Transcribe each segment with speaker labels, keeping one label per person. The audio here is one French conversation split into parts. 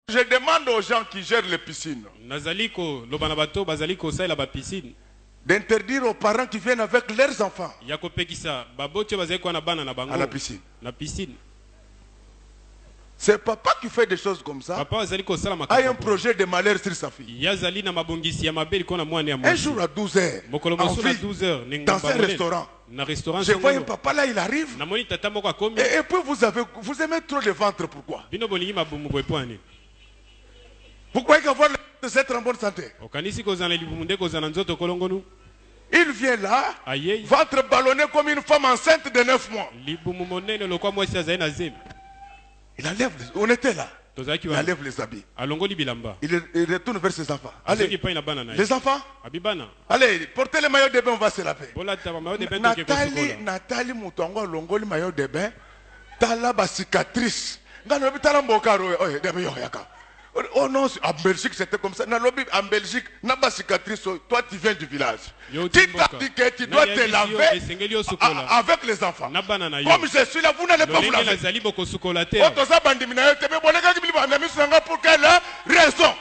Speaker 1: Je demande aux gens qui gèrent les piscines d'interdire aux parents qui viennent avec leurs enfants à la piscine. C'est papa qui fait des choses comme ça. A un projet de malheur sur sa fille. Un jour à 12h, dans un restaurant, je vois un papa là, il arrive. Et puis vous aimez trop le ventre, pourquoi? Vous croyez qu'avoir le ventre, c'est être en bonne santé? Il vient là, ventre ballonné comme une femme enceinte de 9 mois. Il enlève, on était là. Il enlève les habits. Il retourne vers ses enfants. Allez, les enfants, allez, portez le maillot de bain, on va se laver. Nathalie Moutongo, longo le maillot de bain, tala ba cicatrice. Oh non, en Belgique c'était comme ça. En Belgique, n'a pas cicatrice. Toi tu viens du village. Tu t'as dit que tu dois te laver avec les enfants. Comme je suis là, vous n'allez pas vous laver. Pour quelle raison?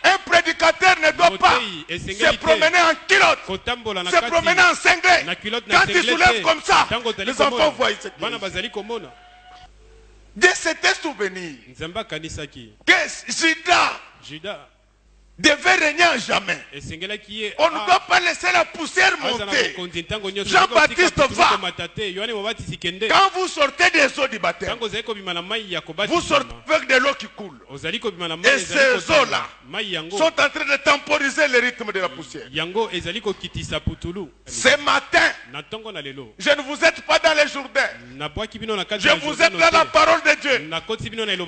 Speaker 1: Un prédicateur ne doit pas se promener en culotte, se promener en cinglé. Quand il soulève comme ça, les enfants voient ce qu'il y a. De cet souvenir que Judas devait régner à jamais. On ne doit pas laisser la poussière monter. Jean-Baptiste va. Quand vous sortez des eaux du baptême, vous sortez avec de l'eau qui coule. Et ces eaux-là sont en train de temporiser le rythme de la poussière. Ce matin, je ne vous êtes pas dans les Jourdains. Je vous êtes dans la parole de Dieu.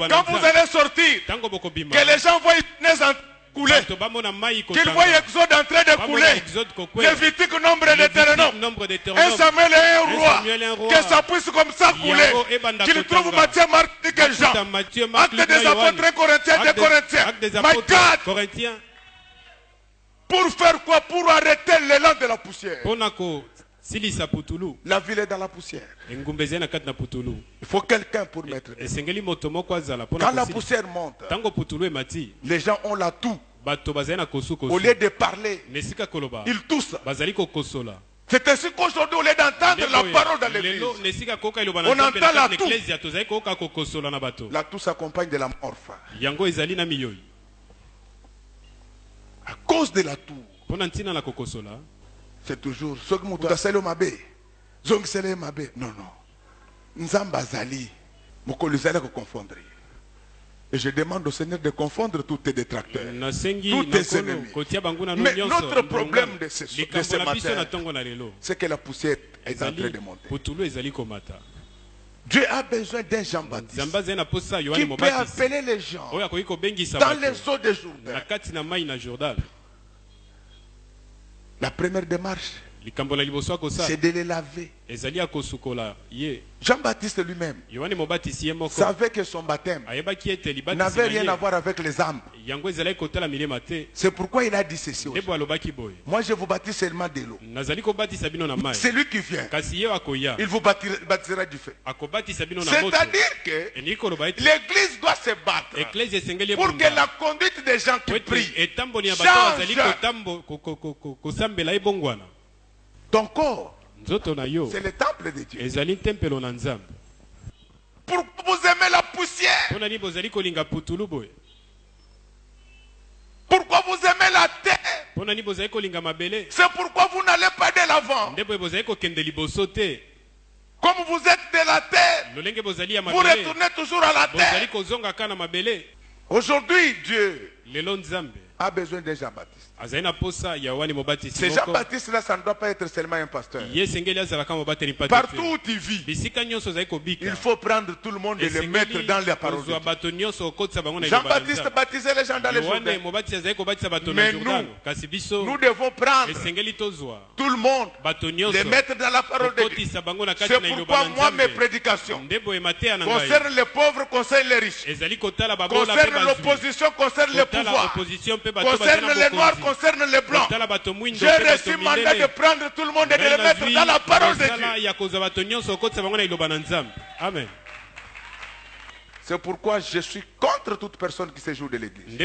Speaker 1: Quand vous allez sortir, que les gens voient couler, qu'ils voient Exode en train de couler, Lévitique nombre de Deutéronome, un Samuel et un roi, que ça puisse comme ça couler, qu'ils trouvent Matthieu, Marc et Jean, Actes des apôtres, 1 Corinthiens, 2 Corinthiens, my God, pour faire quoi? Pour arrêter l'élan de la poussière. La ville est dans la poussière. Il faut quelqu'un pour mettre. Quand la poussière monte, les gens ont la toux. Au lieu de parler, ils toussent. C'est ainsi qu'aujourd'hui, au lieu d'entendre la parole dans l'église, on entend la toux. La toux s'accompagne de la morphe. À cause de la toux, c'est toujours ce que mutu asali mabe zongisele mabe non nzamba zali mokolo zali ko confondre. Et je demande au Seigneur de confondre tous tes détracteurs, tous tes ennemis. Mais notre problème de ce matin, c'est que la poussière est en train de monter. Dieu a besoin d'un Jean-Baptiste qui peut appeler les gens dans les eaux de Jourdain. La première démarche, c'est de les laver. Jean-Baptiste lui-même savait que son baptême n'avait rien à voir avec les âmes. C'est pourquoi il a dit ceci. Moi je vous baptise seulement de l'eau. C'est lui qui vient. Il vous baptisera du feu. C'est-à-dire que l'église doit se battre pour que la conduite des gens qui prient change. Ton corps, c'est le temple de Dieu. Pourquoi vous aimez la poussière? Pourquoi vous aimez la terre? C'est pourquoi vous n'allez pas de l'avant. Comme vous êtes de la terre, vous retournez toujours à la terre. Aujourd'hui, Dieu a besoin de Jean-Baptiste. Ce Jean-Baptiste-là, ça ne doit pas être seulement un pasteur. Partout où tu vis, il faut prendre tout le monde et le mettre dans la parole de Dieu. Jean-Baptiste baptisait les gens dans les Jourdains. Mais nous devons prendre tout le monde, les mettre dans la parole de Dieu. C'est pourquoi moi, mes prédications concernent les pauvres, concernent les riches, concernent l'opposition, concernent le pouvoir, concernent les noirs, concerne les blancs. J'ai reçu mandat de prendre tout le monde et de le mettre dans la parole de Dieu.
Speaker 2: Amen.
Speaker 1: C'est pourquoi je suis contre toute personne qui se joue de l'église. Si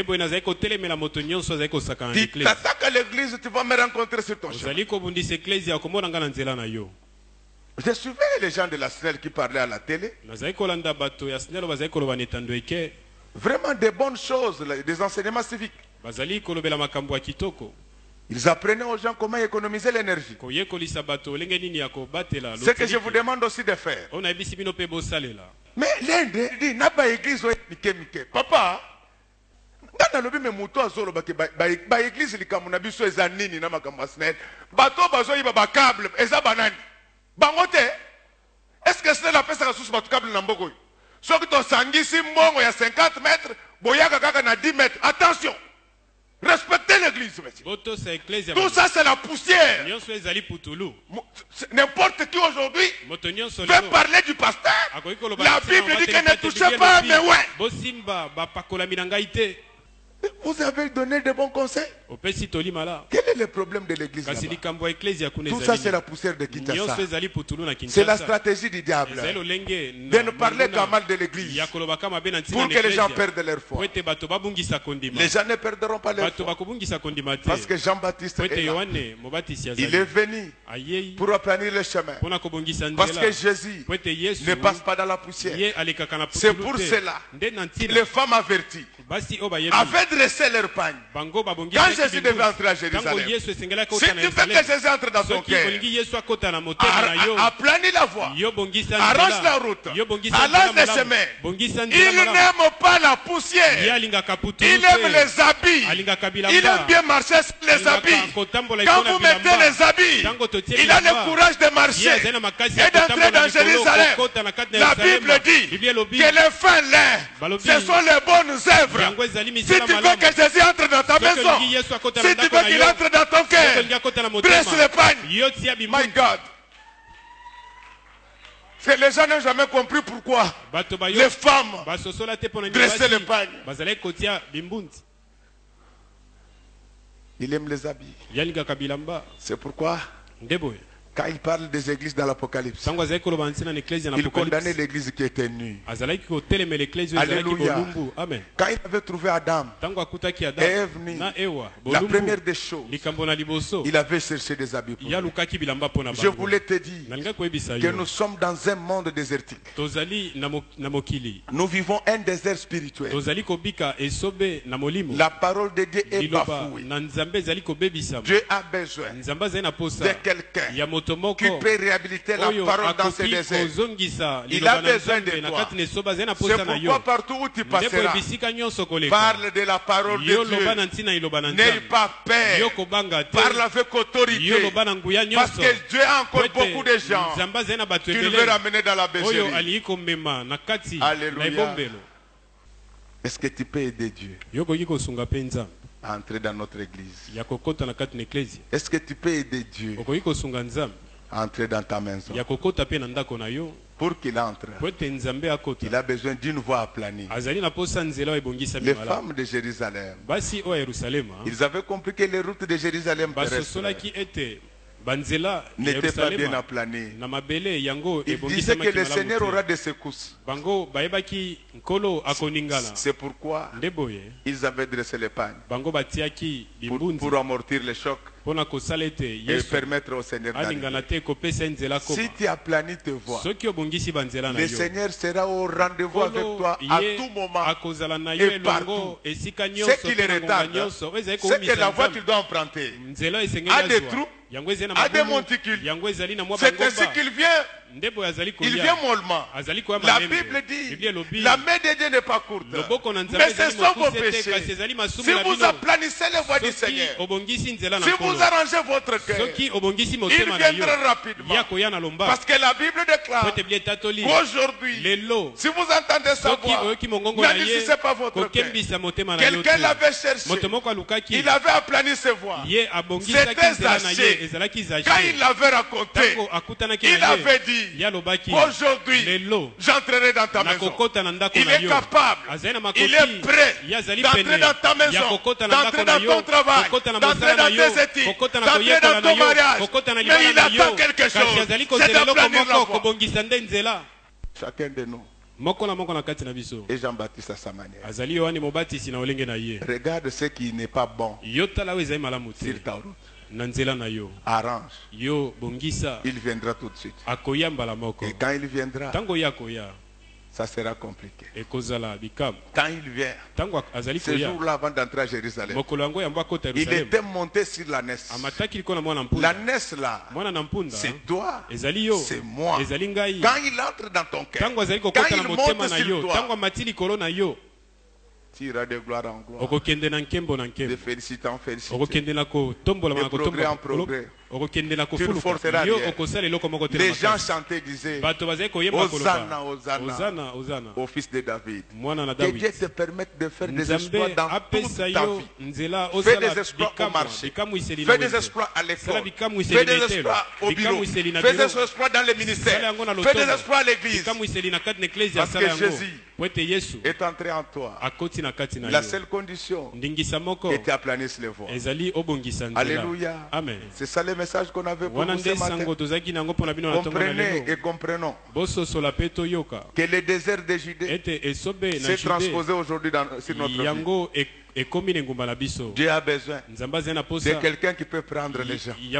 Speaker 1: tu t'attaques à l'église, tu vas me rencontrer sur ton chemin. Je suivais les gens de la SNEL qui parlaient à la télé. Vraiment des bonnes choses, des enseignements civiques. Ils apprenaient aux gens comment économiser l'énergie. Ce que je vous demande aussi de faire. Mais l'Inde dit, n'a pas église, papa, dans le même mouton, ba église, li kamuna biso ezanini na makambo SNEL. Bato bazo yiba ba câble, eza banani. Bangote, est-ce que c'est la peste à sous bato câble namboko? Soit que ton sangisi mbongo ya 50 mètres, boyaka kaka na 10 mètres. Attention! Respectez l'église, monsieur. Tout ça, c'est la poussière. N'importe qui aujourd'hui veut parler du pasteur. La Bible dit qu'elle ne touche pas à mes ouais. Vous avez donné de bons conseils. Quel est le problème de l'église? Tout ça, c'est la poussière de Kinshasa. C'est la stratégie du diable de ne parler qu'à mal de l'église pour que les gens perdent leur foi. Les gens ne perdront pas leur foi parce que Jean-Baptiste est là. Il est venu pour aplanir le chemin parce que Jésus ne passe pas dans la poussière. C'est pour cela les femmes averties avaient dressé leur pagne. Quand Jésus devait entrer à Jérusalem, si tu veux que Jésus entre dans ton cœur, aplanis la voie, arrange la route, allonge les chemins. Il n'aime pas la poussière, il aime les habits, il aime bien marcher sur les habits. Quand vous mettez les habits, il a le courage de marcher et d'entrer dans Jérusalem. La Bible dit que les fins là, ce sont les bonnes œuvres. Si tu veux que Jésus entre dans ta maison, si tu veux qu'il entre dans ton cœur, dresse les pagnes. My God. Les gens n'ont jamais compris pourquoi les femmes dressaient les pagnes. Il aime les habits. C'est pourquoi quand il parle des églises dans l'Apocalypse, il condamnait l'église qui était nue. Alléluia. Quand il avait trouvé Adam et Ève nue, la première des choses, il avait cherché des habits pour eux. Je voulais te dire que nous sommes dans un monde désertique. Nous vivons un désert spirituel. La parole de Dieu est bafouée. Dieu a besoin de quelqu'un qui peut réhabiliter la parole dans ce désert. Il a besoin de toi. C'est pourquoi partout où tu passeras, parle de la parole de Dieu. N'aie pas peur. Parle avec autorité. Parce que Dieu a encore beaucoup de gens qu'il veut ramener dans la bergerie. Alléluia. Est-ce que tu peux aider Dieu à entrer dans notre église? Est-ce que tu peux aider Dieu à entrer dans ta maison? Pour qu'il entre, il a besoin d'une voie aplanie. Les femmes de Jérusalem, ils avaient compris que les routes de Jérusalem n'était pas bien aplané. Il disait que le Seigneur aura des secousses. C'est pourquoi ils avaient dressé les pagnes pour amortir les chocs et permettre au Seigneur d'arriver. Si tu aplanis tes voies, le Seigneur sera au rendez-vous avec toi à tout moment et partout. Ce qui les retarde, c'est que la voie qu'il doit emprunter a des trous, a des monticules. C'est ainsi qu'il vient. Il vient mollement. La Bible dit la main de Dieu n'est pas courte, mais ce sont vos péchés. Si vous aplanissez les voies du Seigneur, si vous arrangez votre cœur, il viendra rapidement. Parce que la Bible déclare qu'aujourd'hui, si vous entendez sa voix, n'adoucissez pas votre cœur. Quelqu'un l'avait cherché, il avait aplani ses voies. C'était Zaché. Quand il l'avait raconté, il avait dit aujourd'hui, j'entrerai dans ta maison. Il est capable, il est prêt d'entrer dans ta maison, d'entrer dans ton travail, d'entrer dans tes études, d'entrer dans ton mariage. Mais il attend quelque chose, c'est d'aplanir la voie. Chacun de nous, Et Jean-Baptiste à sa manière. Regarde ce qui n'est pas bon sur ta route. Arrange. Il viendra tout de suite. Et quand il viendra, ça sera compliqué. Quand il vient, ce jour-là avant d'entrer à Jérusalem, il était monté sur la Ness. La Ness là, c'est toi, c'est moi. Quand il entre dans ton cœur, quand il monte sur toi, tu iras de gloire en gloire, de félicité en félicité, de progrès en progrès. Tu ne forceras rien. Les gens chantaient, disaient Hosanna, Hosanna, au fils de David. Que Dieu te permette de faire des exploits dans toute ta vie. Fais des exploits au marché. Fais des exploits à l'école. Fais des exploits au bureau. Fais des exploits dans les ministères. Fais des exploits à l'église. Parce que Jésus est entré en toi. La seule condition est d'aplanir les voies. Alléluia. Amen. C'est ça le message qu'on avait pour vous ce matin. Comprenez et comprenons que le désert de Judée s'est transposé aujourd'hui sur notre vie. Dieu a besoin de quelqu'un qui peut prendre les gens, les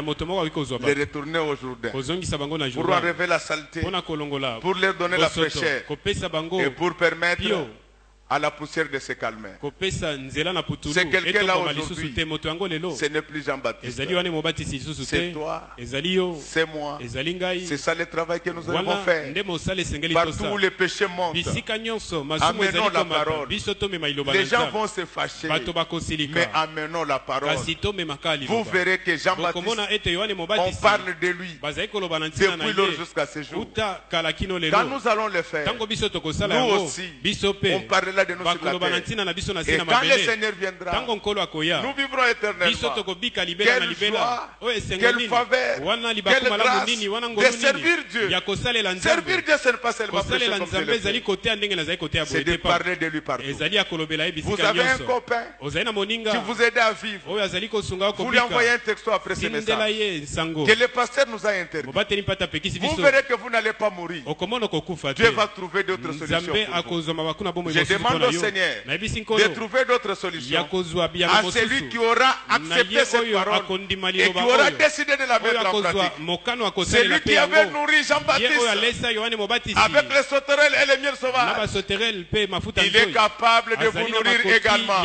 Speaker 1: retourner au Jourdain, pour enlever la saleté, pour leur donner la fraîcheur et pour permettre à la poussière de se calmer. C'est quelqu'un là aujourd'hui. Ce n'est plus Jean-Baptiste. C'est toi. C'est moi. C'est ça le travail que nous allons faire. Partout où les péchés montent, amenons la parole. Les gens vont se fâcher, mais amenons la parole. Vous verrez que Jean-Baptiste, on parle de lui depuis lors jusqu'à ce jour. Quand nous allons le faire, nous aussi, on parlera de nous sur la terre. Et quand le Seigneur viendra, nous vivrons éternellement. Quelle joie, quelle faveur, quelle grâce de servir Dieu. Servir Dieu, ce n'est pas seulement prêcher comme c'est le fait. C'est de parler de lui partout. Vous avez un copain qui vous aide à vivre. Vous lui envoyez un texto après ce message que le pasteur nous a interdit. Vous verrez que vous n'allez pas mourir. Dieu va trouver d'autres solutions pour vous. Je demande au Seigneur de trouver d'autres solutions à celui qui aura accepté cette parole et qui aura décidé de la mettre en pratique. Celui qui avait nourri Jean-Baptiste avec les sauterelles et les miels sauvages, il est capable de vous nourrir également.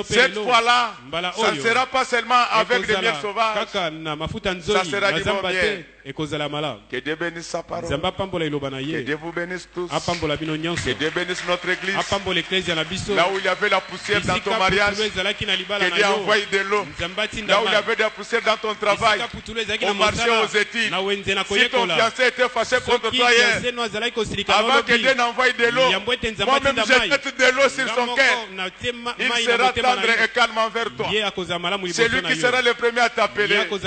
Speaker 1: Cette fois-là, ça ne sera pas seulement avec les miels sauvages, ça sera du bon miel. Que Dieu bénisse sa parole. Que Dieu vous bénisse tous. Que Dieu bénisse notre église. Là où il y avait la poussière dans ton mariage, que Dieu envoie de l'eau. Là où il y avait de la poussière dans ton travail, au marché, aux études. Si ton fiancé était fâché contre toi hier, avant que Dieu n'envoie de l'eau, moi-même je jette de l'eau sur son cœur. Il sera tendre et calme envers toi. C'est lui qui sera le premier à t'appeler. Parce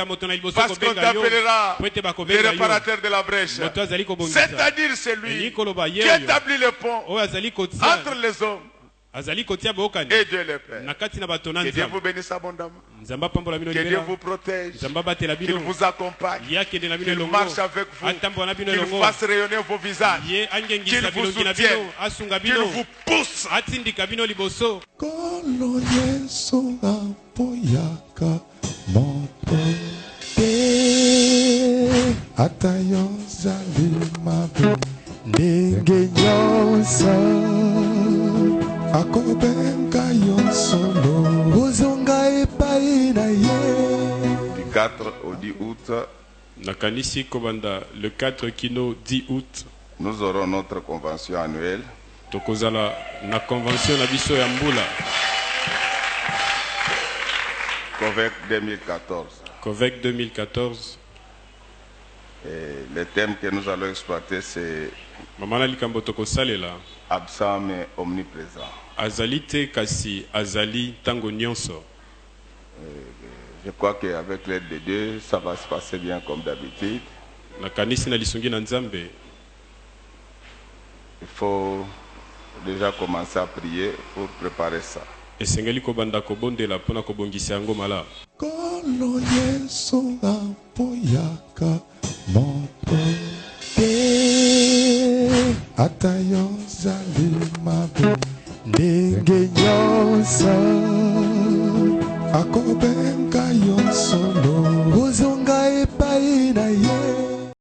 Speaker 1: qu'on t'appellera le réparateur de la brèche. C'est-à-dire celui qui établit le pont entre les hommes et Dieu le Père. Que Dieu vous bénisse abondamment. Que Dieu vous protège. Qu'il vous accompagne. Qu'il marche avec vous. Qu'il fasse rayonner vos visages. Qu'il vous soutienne. Qu'il vous pousse. Du 4 au 10 août,
Speaker 2: le 4 kino 10 août,
Speaker 1: nous aurons notre convention annuelle.
Speaker 2: Na convention na biso ya mbula.
Speaker 1: COVEC 2014.
Speaker 2: COVEC 2014.
Speaker 1: Et le thème que nous allons exploiter, c'est absent mais omniprésent.
Speaker 2: Azalite kasi azali tango nyonso.
Speaker 1: Je crois qu'avec l'aide de Dieu, ça va se passer bien comme d'habitude. Il faut déjà commencer à prier pour préparer ça.
Speaker 3: ata yo zali mabe ndenge nyonso akobenga yo solo